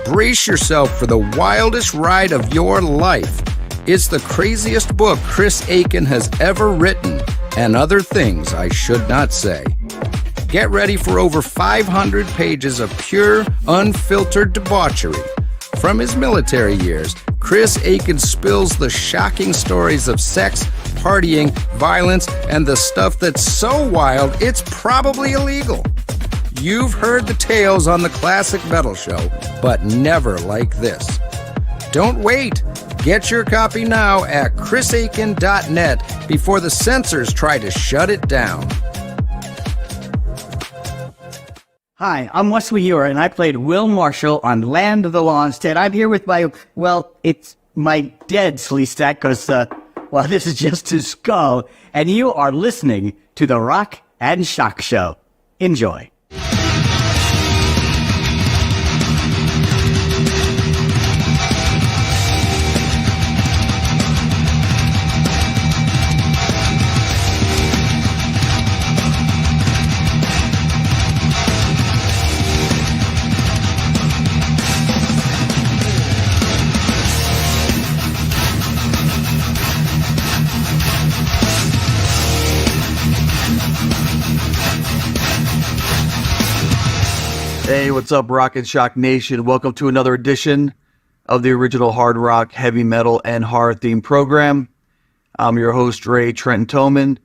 Brace yourself for the wildest ride of your life. It's the craziest book Chris Aiken has ever written, and other things I should not say. Get ready for over 500 pages of pure, unfiltered debauchery. From his military years, Chris Aiken spills the shocking stories of sex, partying, violence, and the stuff that's so wild it's probably illegal. You've heard the tales on the Classic Metal Show, but never like this. Don't wait. Get your copy now at chrisaiken.net before the censors try to shut it down. Hi, I'm Wesley Ewer, and I played Will Marshall on Land of the Lost. And I'm here with it's my dead Sleestak, because, this is just his skull. And you are listening to The Rock and Shock Show. Enjoy. Hey, what's up, Rock and Shock Nation? Welcome to another edition of the original hard rock, heavy metal, and horror themed program. I'm your host, Ray Trenton Toman, and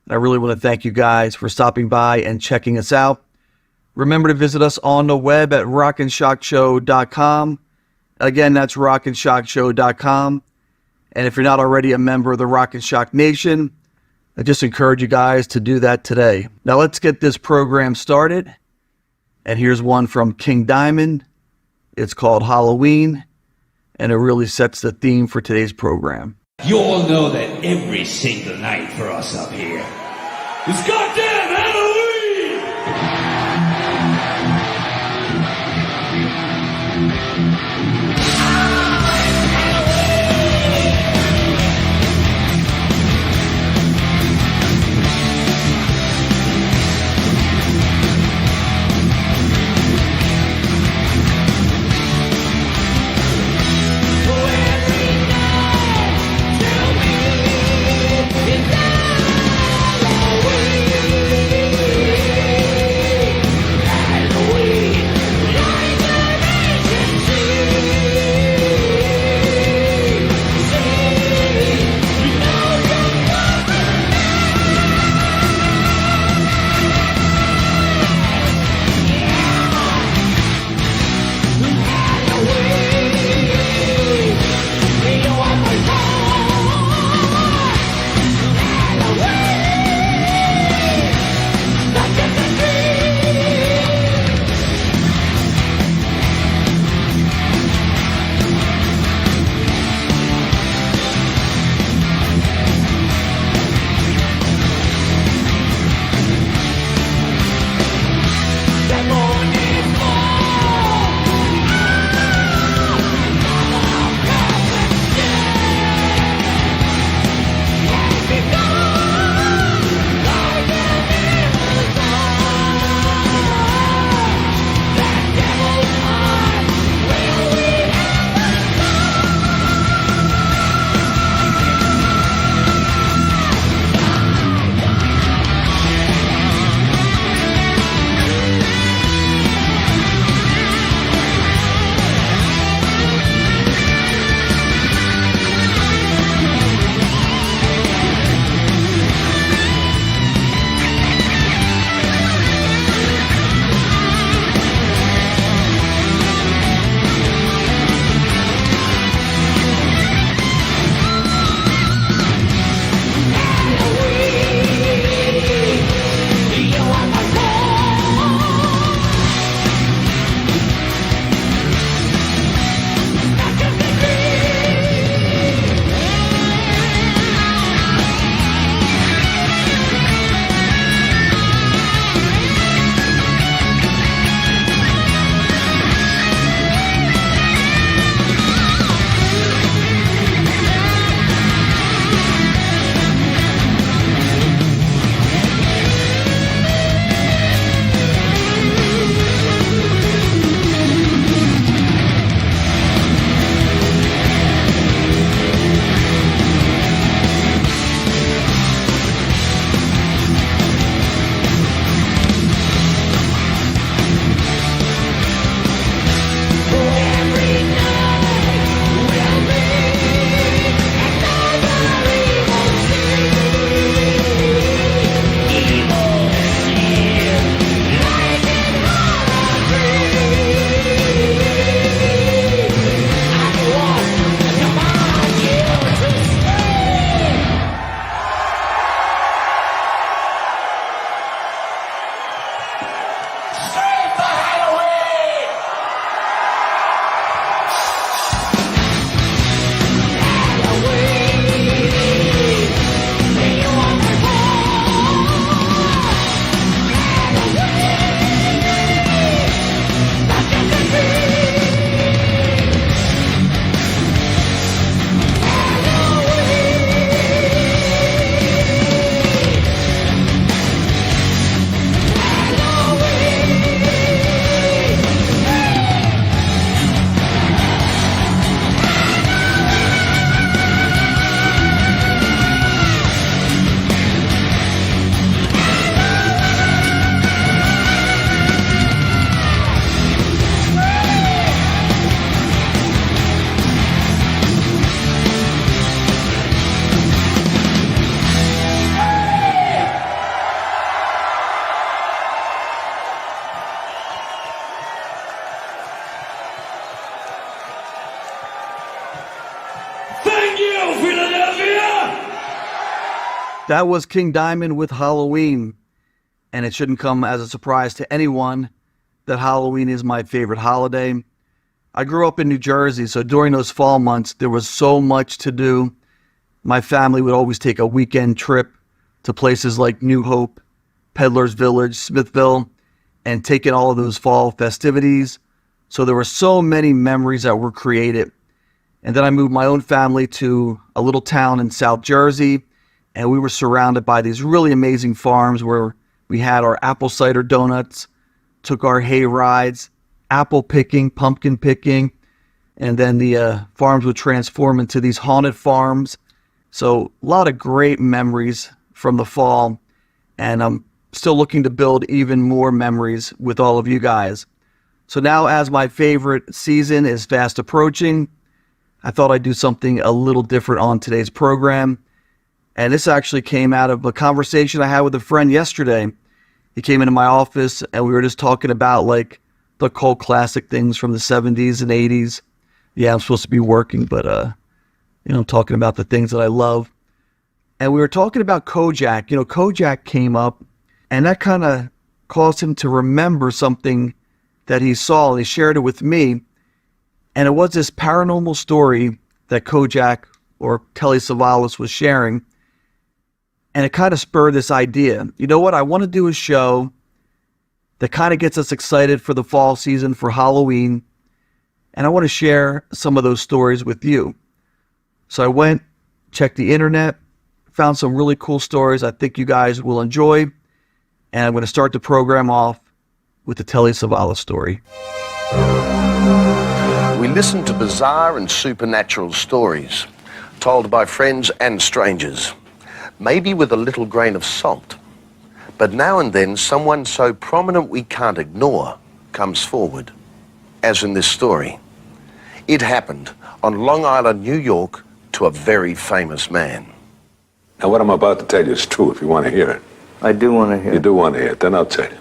I really want to thank you guys for stopping by and checking us out. Remember to visit us on the web at rockandshockshow.com. Again, that's rockandshockshow.com. And if you're not already a member of the Rock and Shock Nation, I just encourage you guys to do that today. Now let's get this program started. And here's one from King Diamond. It's called Halloween, and it really sets the theme for today's program. You all know that every single night for us up here is goddamn Halloween! That was King Diamond with Halloween. And it shouldn't come as a surprise to anyone that Halloween is my favorite holiday. I grew up in New Jersey, so during those fall months, there was so much to do. My family would always take a weekend trip to places like New Hope, Peddler's Village, Smithville, and take in all of those fall festivities. So there were so many memories that were created. And then I moved my own family to a little town in South Jersey, and we were surrounded by these really amazing farms where we had our apple cider donuts, took our hay rides, apple picking, pumpkin picking, and then the farms would transform into these haunted farms. So a lot of great memories from the fall, and I'm still looking to build even more memories with all of you guys. So now, as my favorite season is fast approaching, I thought I'd do something a little different on today's program. And this actually came out of a conversation I had with a friend yesterday. He came into my office and we were just talking about like the cult classic things from the 70s and 80s. Yeah, I'm supposed to be working, but I'm talking about the things that I love. And we were talking about Kojak. Kojak came up, and that kind of caused him to remember something that he saw, and he shared it with me. And it was this paranormal story that Kojak, or Telly Savalas, was sharing. And it kind of spurred this idea. You know what? I want to do a show that kind of gets us excited for the fall season, for Halloween. And I want to share some of those stories with you. So I went, checked the internet, found some really cool stories I think you guys will enjoy. And I'm going to start the program off with the Telly Savalas story. We listen to bizarre and supernatural stories told by friends and strangers, maybe with a little grain of salt. But now and then, someone so prominent we can't ignore comes forward, as in this story. It happened on Long Island, New York, to a very famous man. Now, what I'm about to tell you is true if you want to hear it. I do want to hear You do want to hear it, then I'll tell you.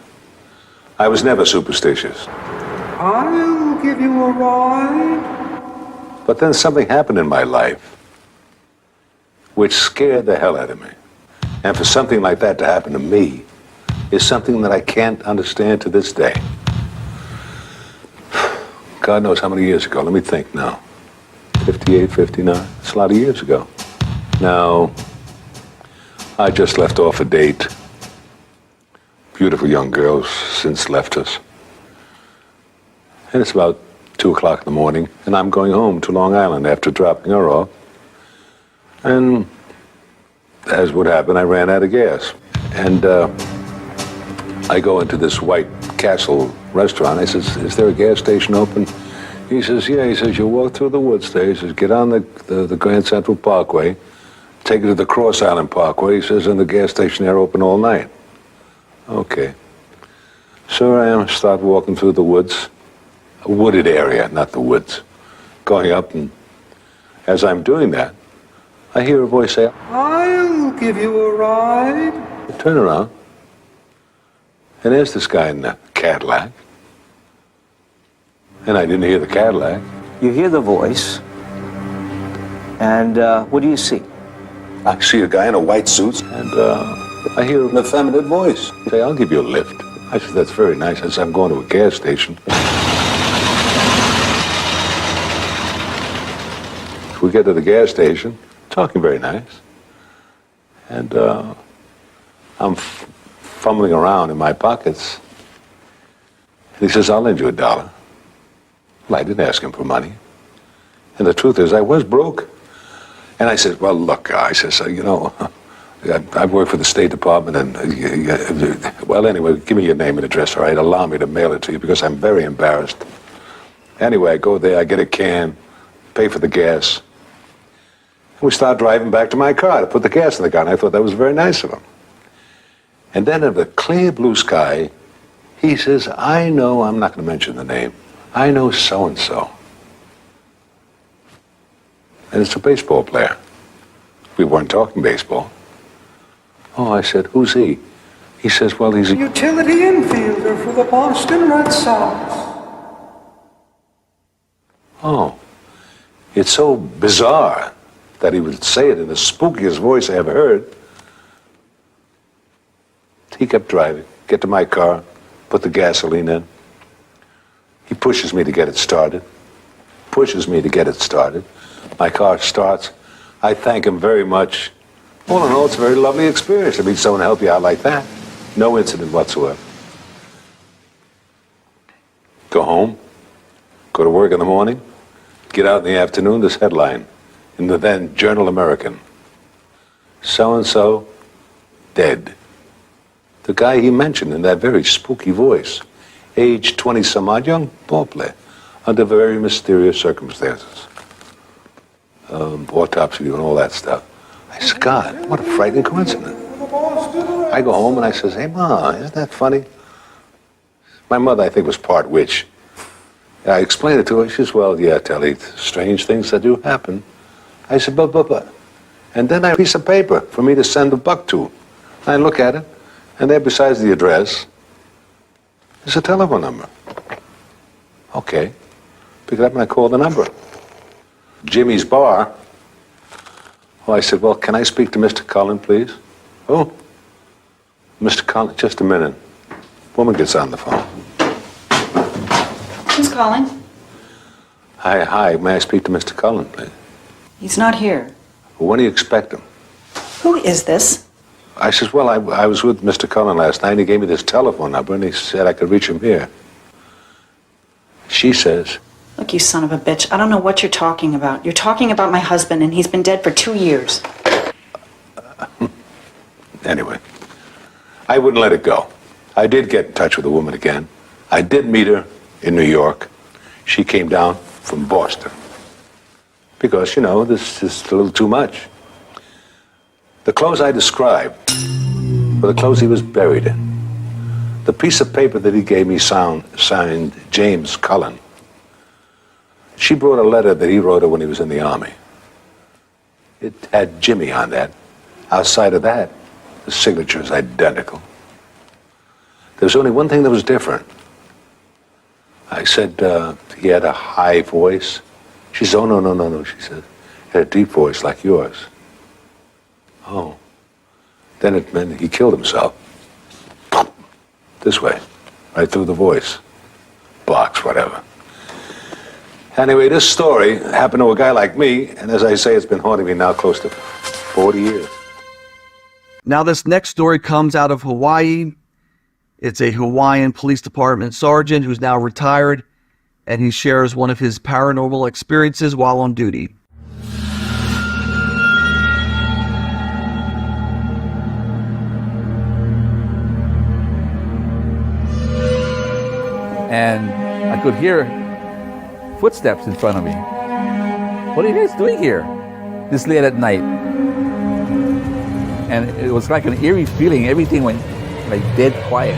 I was never superstitious. I'll give you a ride. But then something happened in my life which scared the hell out of me. And for something like that to happen to me is something that I can't understand to this day. God knows how many years ago. Let me think now. 58, 59. It's a lot of years ago. Now, I just left off a date. Beautiful young girl since left us. And it's about 2 o'clock in the morning, and I'm going home to Long Island after dropping her off. And as would happen, I ran out of gas. And I go into this White Castle restaurant. I says, is there a gas station open? He says, yeah. He says, you walk through the woods there. He says, get on the Grand Central Parkway, take it to the Cross Island Parkway. He says, and the gas station there open all night. Okay. So I am, start walking through the woods, a wooded area, not the woods, going up, and as I'm doing that, I hear a voice say, I'll give you a ride. I turn around, and there's this guy in the Cadillac. And I didn't hear the Cadillac. You hear the voice, and what do you see? I see a guy in a white suit, and I hear an effeminate voice. He say, I'll give you a lift. I said, that's very nice. I said, I'm going to a gas station. We get to the gas station, talking very nice. And I'm fumbling around in my pockets. And he says, I'll lend you $1. Well, I didn't ask him for money. And the truth is, I was broke. And I said, well, look, I says, I work for the State Department, and, well, anyway, give me your name and address, all right? Allow me to mail it to you, because I'm very embarrassed. Anyway, I go there, I get a can, pay for the gas. And we start driving back to my car to put the gas in the car, and I thought that was very nice of him. And then in the clear blue sky, he says, I know, I'm not going to mention the name, I know so-and-so. And it's a baseball player. We weren't talking baseball. Oh, I said, who's he? He says, well, he's a Utility infielder for the Boston Red Sox. Oh, it's so bizarre that he would say it in the spookiest voice I ever heard. He kept driving, get to my car, put the gasoline in. He pushes me to get it started. My car starts. I thank him very much. All in all, it's a very lovely experience to meet someone to help you out like that. No incident whatsoever. Go home, go to work in the morning, get out in the afternoon, this headline in the then Journal American. So-and-so dead. The guy he mentioned in that very spooky voice, age 20-some-odd, young ball player, under very mysterious circumstances. Autopsy and all that stuff. I said, God, what a frightening coincidence. I go home and I says, hey, Ma, isn't that funny? My mother, I think, was part witch. I explained it to her. She says, well, yeah, Telly, strange things that do happen. I said, but. And then I had a piece of paper for me to send a buck to. I look at it, and there besides the address is a telephone number. Okay. Pick it up and I call the number. Jimmy's Bar. Oh, I said, well, can I speak to Mr. Cullen, please? Oh, Mr. Cullen, just a minute. Woman gets on the phone. Who's calling? Hi, may I speak to Mr. Cullen, please? He's not here. Well, when do you expect him? Who is this? I says, well, I was with Mr. Cullen last night, and he gave me this telephone number, and he said I could reach him here. She says... Look, you son of a bitch, I don't know what you're talking about. You're talking about my husband, and he's been dead for 2 years. Anyway, I wouldn't let it go. I did get in touch with the woman again. I did meet her in New York. She came down from Boston. Because, you know, this is a little too much. The clothes I described were the clothes he was buried in. The piece of paper that he gave me signed James Cullen. She brought a letter that he wrote her when he was in the Army. It had Jimmy on that. Outside of that, the signature is identical. There was only one thing that was different. I said he had a high voice. She said, oh, no, she said. He had a deep voice like yours. Oh. Then it meant he killed himself. This way, right through the voice. Box, whatever. Anyway, this story happened to a guy like me, and as I say, it's been haunting me now close to 40 years. Now, this next story comes out of Hawaii. It's a Hawaiian Police Department sergeant who's now retired, and he shares one of his paranormal experiences while on duty. And I could hear footsteps in front of me. What are you guys doing here this late at night? And it was like an eerie feeling. Everything went like dead quiet.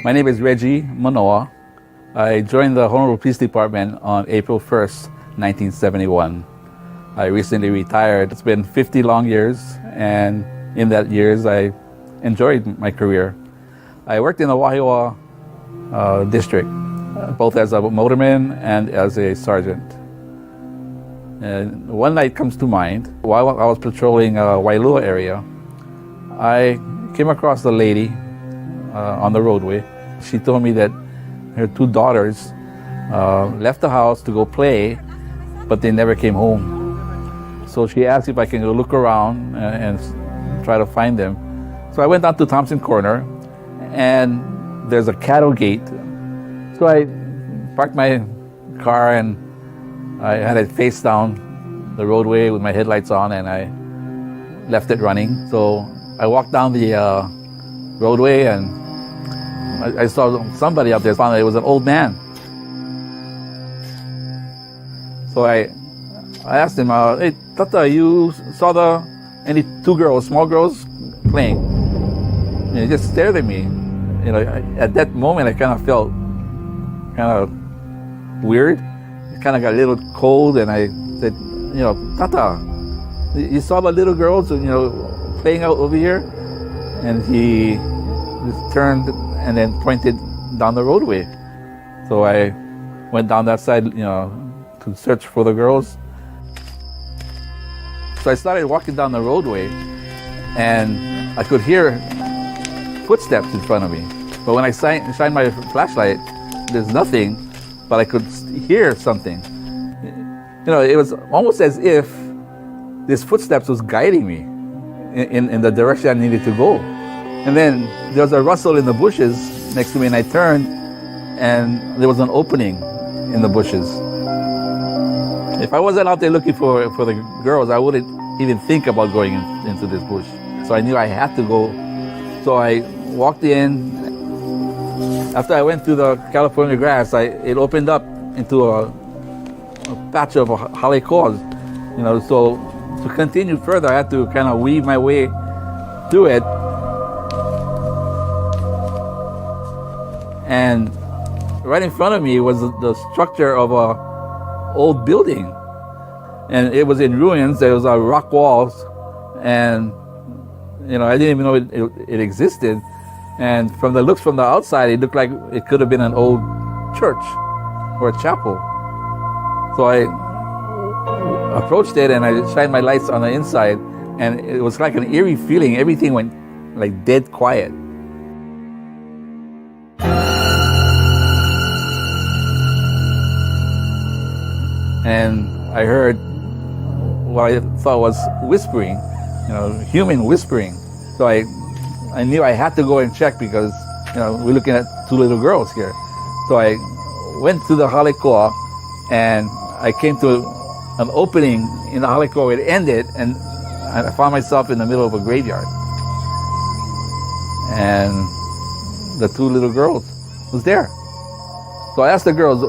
My name is Reggie Manoa. I joined the Honolulu Police Department on April 1st, 1971. I recently retired. It's been 50 long years, and in that years, I enjoyed my career. I worked in the Wahiawa district, both as a motorman and as a sergeant. And one night comes to mind. While I was patrolling Wailua area, I came across a lady on the roadway. She told me that her 2 daughters left the house to go play, but they never came home. So she asked if I can go look around and try to find them. So I went down to Thompson Corner, and there's a cattle gate. So I parked my car, and I had it face down the roadway with my headlights on, and I left it running. So I walked down the roadway, and I saw somebody up there. Found that it was an old man. So I asked him, hey, Tata, you saw any 2 girls, small girls, playing? And he just stared at me. You know, at that moment, I kind of felt kind of weird. I kind of got a little cold, and I said, you know, Tata, you saw the little girls, you know, playing out over here? and he just turned and then pointed down the roadway. So I went down that side, to search for the girls. So I started walking down the roadway, and I could hear footsteps in front of me. But when I shined my flashlight, there's nothing, but I could hear something. It was almost as if this footsteps was guiding me in the direction I needed to go. And then there was a rustle in the bushes next to me, and I turned, and there was an opening in the bushes. If I wasn't out there looking for the girls, I wouldn't even think about going into this bush. So I knew I had to go. So I walked in. After I went through the California grass, it opened up into a patch of holly cords. So to continue further, I had to kind of weave my way through it. And right in front of me was the structure of a old building, and it was in ruins. There was rock walls, and I didn't even know it existed. And from the looks from the outside, it looked like it could have been an old church or a chapel. So I approached it, and I shined my lights on the inside, and it was like an eerie feeling. Everything went like dead quiet. And I heard what I thought was whispering, human whispering. So I knew I had to go and check because, we're looking at two little girls here. So I went to the holly core, and I came to an opening in the holly core. It ended, and I found myself in the middle of a graveyard. And the two little girls was there. So I asked the girls,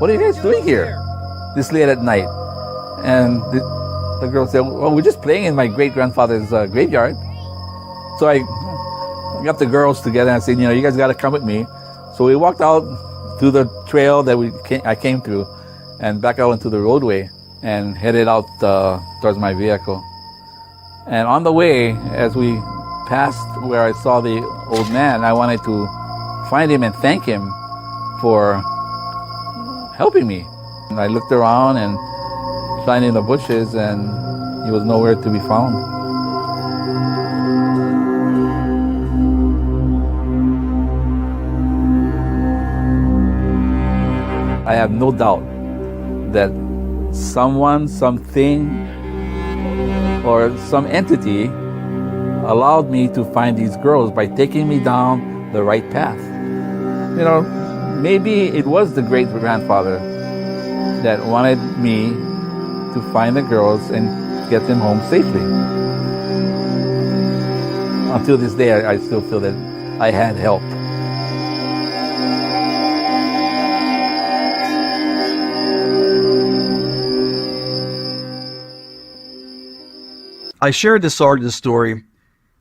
what are you guys doing here this late at night? And the girl said, well, we're just playing in my great-grandfather's graveyard. So I got the girls together, and I said, you guys got to come with me. So we walked out through the trail that I came through, and back out into the roadway, and headed out towards my vehicle. And on the way, as we passed where I saw the old man, I wanted to find him and thank him for helping me. And I looked around and shined in the bushes, and he was nowhere to be found. I have no doubt that someone, something, or some entity allowed me to find these girls by taking me down the right path. Maybe it was the great-grandfather that wanted me to find the girls and get them home safely. Until this day, I still feel that I had help. I shared this origin story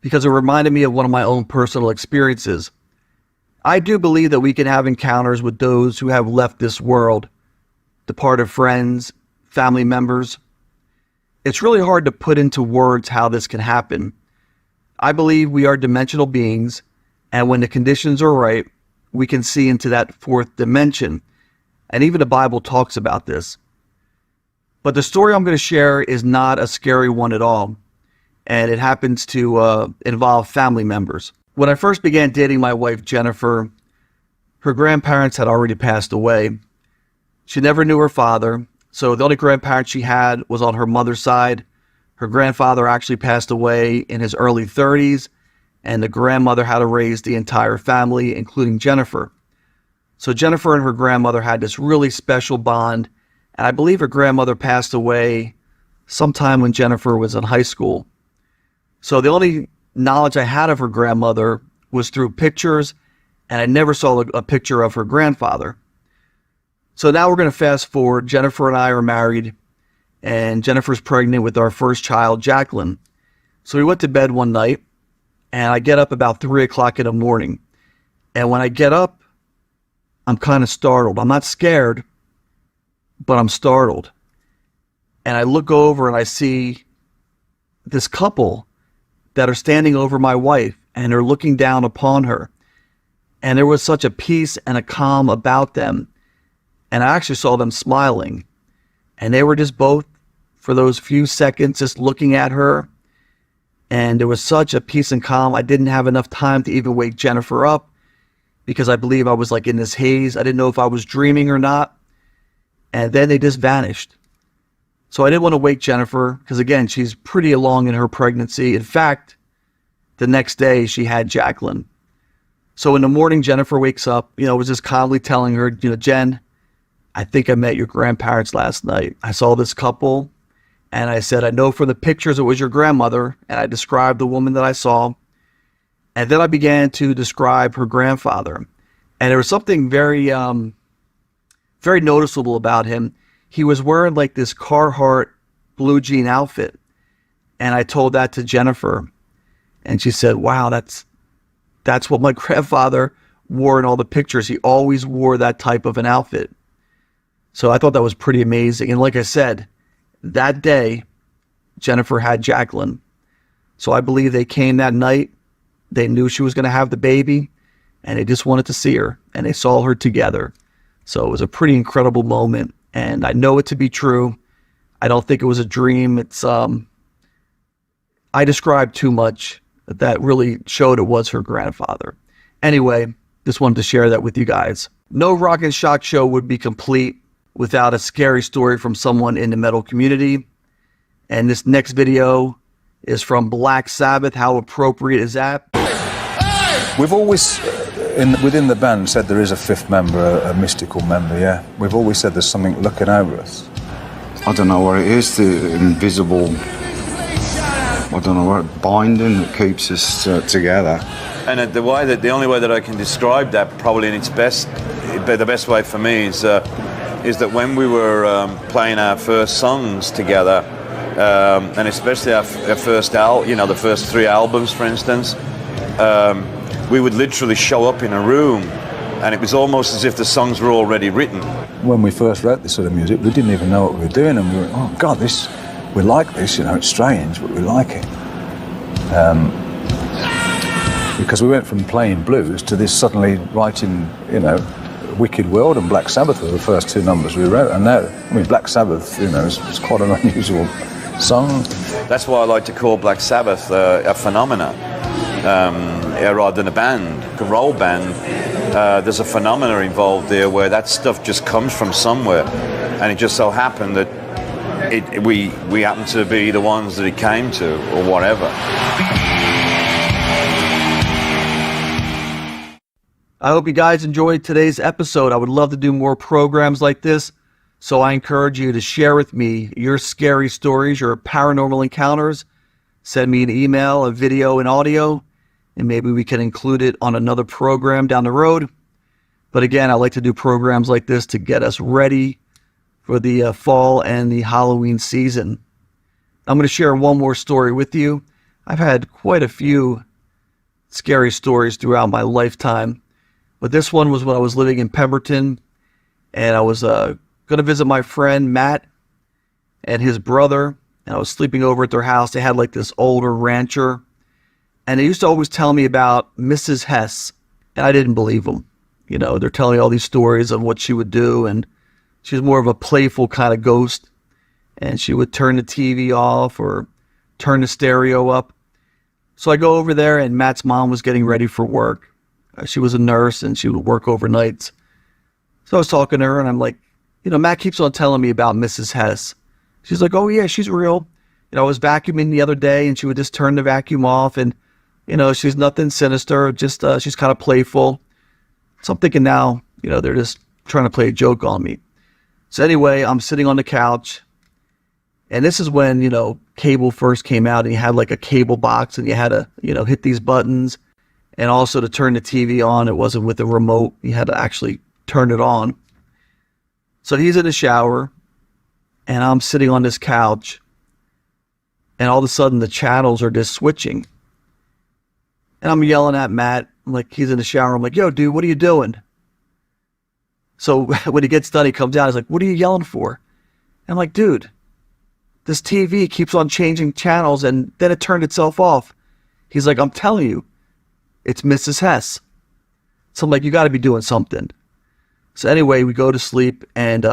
because it reminded me of one of my own personal experiences. I do believe that we can have encounters with those who have left this world, departed friends, family members. It's really hard to put into words how this can happen. I believe we are dimensional beings, and when the conditions are right, we can see into that fourth dimension. And even the Bible talks about this. But the story I'm going to share is not a scary one at all. And it happens to involve family members. When I first began dating my wife, Jennifer, her grandparents had already passed away. She never knew her father, so the only grandparent she had was on her mother's side. Her grandfather actually passed away in his early 30s, and the grandmother had to raise the entire family, including Jennifer. So Jennifer and her grandmother had this really special bond, and I believe her grandmother passed away sometime when Jennifer was in high school. So the only knowledge I had of her grandmother was through pictures, and I never saw a picture of her grandfather. So now we're going to fast forward. Jennifer and I are married, and Jennifer's pregnant with our first child, Jacqueline. So we went to bed one night, and I get up about 3 o'clock in the morning. And when I get up, I'm kind of startled. I'm not scared, but I'm startled. And I look over and I see this couple that are standing over my wife and are looking down upon her. And there was such a peace and a calm about them. And I actually saw them smiling. And they were just both, for those few seconds, just looking at her. And there was such a peace and calm. I didn't have enough time to even wake Jennifer up because I believe I was like in this haze. I didn't know if I was dreaming or not. And then they just vanished. So I didn't want to wake Jennifer because, again, she's pretty along in her pregnancy. In fact, the next day she had Jacqueline. So in the morning, Jennifer wakes up, was just calmly telling her, Jen, I think I met your grandparents last night. I saw this couple. And I said, I know from the pictures it was your grandmother. And I described the woman that I saw. And then I began to describe her grandfather. And there was something very, very noticeable about him. He was wearing like this Carhartt blue jean outfit. And I told that to Jennifer. And she said, wow, that's what my grandfather wore in all the pictures. He always wore that type of an outfit. So I thought that was pretty amazing. And like I said, that day, Jennifer had Jacqueline. So I believe they came that night. They knew she was going to have the baby, and they just wanted to see her, and they saw her together. So it was a pretty incredible moment, and I know it to be true. I don't think it was a dream. I described too much that really showed it was her grandfather. Anyway, just wanted to share that with you guys. No Rock and Shock show would be complete without a scary story from someone in the metal community. And this next video is from Black Sabbath. How appropriate is that? We've always, within the band, said there is a fifth member, a mystical member, yeah. We've always said there's something looking over us. I don't know what it is, the invisible, I don't know what, binding that keeps us together. And the only way that I can describe that, probably in its best, the best way for me is that when we were playing our first songs together, and especially our first the first 3 albums, for instance, we would literally show up in a room, and it was almost as if the songs were already written. When we first wrote this sort of music, we didn't even know what we were doing, and we were, oh God, we like this, it's strange, but we like it. Because we went from playing blues to this suddenly writing, Wicked World and Black Sabbath were the first 2 numbers we wrote, and now, Black Sabbath, is quite an unusual song. That's why I like to call Black Sabbath a phenomena, rather than a band, a roll band. There's a phenomena involved there where that stuff just comes from somewhere, and it just so happened that we happen to be the ones that it came to, or whatever. I hope you guys enjoyed today's episode. I would love to do more programs like this, so I encourage you to share with me your scary stories, your paranormal encounters. Send me an email, a video, and audio, and maybe we can include it on another program down the road. But again, I like to do programs like this to get us ready for the fall and the Halloween season. I'm going to share one more story with you. I've had quite a few scary stories throughout my lifetime. But this one was when I was living in Pemberton, and I was going to visit my friend Matt and his brother, and I was sleeping over at their house. They had like this older rancher, and they used to always tell me about Mrs. Hess, and I didn't believe them. They're telling me all these stories of what she would do, and she was more of a playful kind of ghost, and she would turn the TV off or turn the stereo up. So I go over there, and Matt's mom was getting ready for work. She was a nurse, and she would work overnights. So I was talking to her, and I'm like, Matt keeps on telling me about Mrs. Hess. She's like, oh, yeah, she's real. I was vacuuming the other day, and she would just turn the vacuum off, and, she's nothing sinister, just she's kind of playful. So I'm thinking now, they're just trying to play a joke on me. So anyway, I'm sitting on the couch, and this is when, cable first came out, and you had like a cable box, and you had to, hit these buttons. And also to turn the TV on, it wasn't with a remote. You had to actually turn it on. So he's in the shower, and I'm sitting on this couch, and all of a sudden the channels are just switching. And I'm yelling at Matt, like he's in the shower. I'm like, yo, dude, what are you doing? So when he gets done, he comes out. He's like, what are you yelling for? And I'm like, dude, this TV keeps on changing channels, and then it turned itself off. He's like, I'm telling you, it's Mrs. Hess. So I'm like, you got to be doing something. So anyway, we go to sleep, and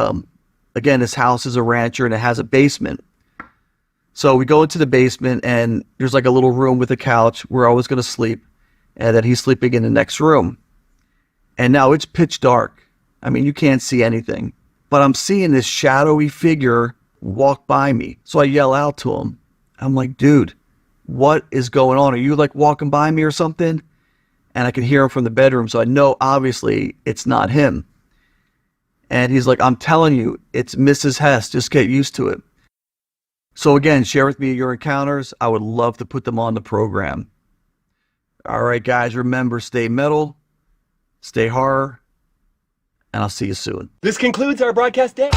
again, this house is a rancher, and it has a basement. So we go into the basement, and there's like a little room with a couch where I was going to sleep, and then he's sleeping in the next room. And now it's pitch dark. I mean, you can't see anything. But I'm seeing this shadowy figure walk by me. So I yell out to him. I'm like, dude, what is going on? Are you like walking by me or something? And I can hear him from the bedroom, so I know obviously it's not him. And he's like, I'm telling you, it's Mrs. Hess. Just get used to it. So again, share with me your encounters. I would love to put them on the program. All right, guys, remember, stay metal, stay horror, and I'll see you soon. This concludes our broadcast day.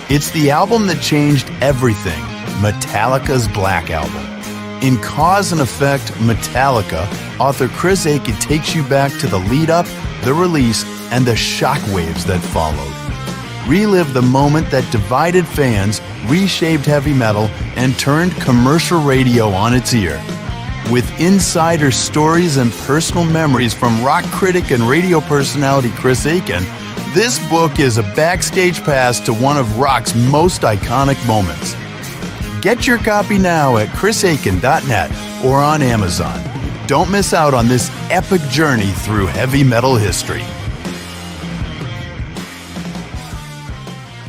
It's the album that changed everything, Metallica's Black Album. In Cause and Effect, Metallica, author Chris Aiken takes you back to the lead-up, the release, and the shockwaves that followed. Relive the moment that divided fans, reshaped heavy metal, and turned commercial radio on its ear. With insider stories and personal memories from rock critic and radio personality Chris Aiken, this book is a backstage pass to one of rock's most iconic moments. Get your copy now at chrisaiken.net or on Amazon. Don't miss out on this epic journey through heavy metal history.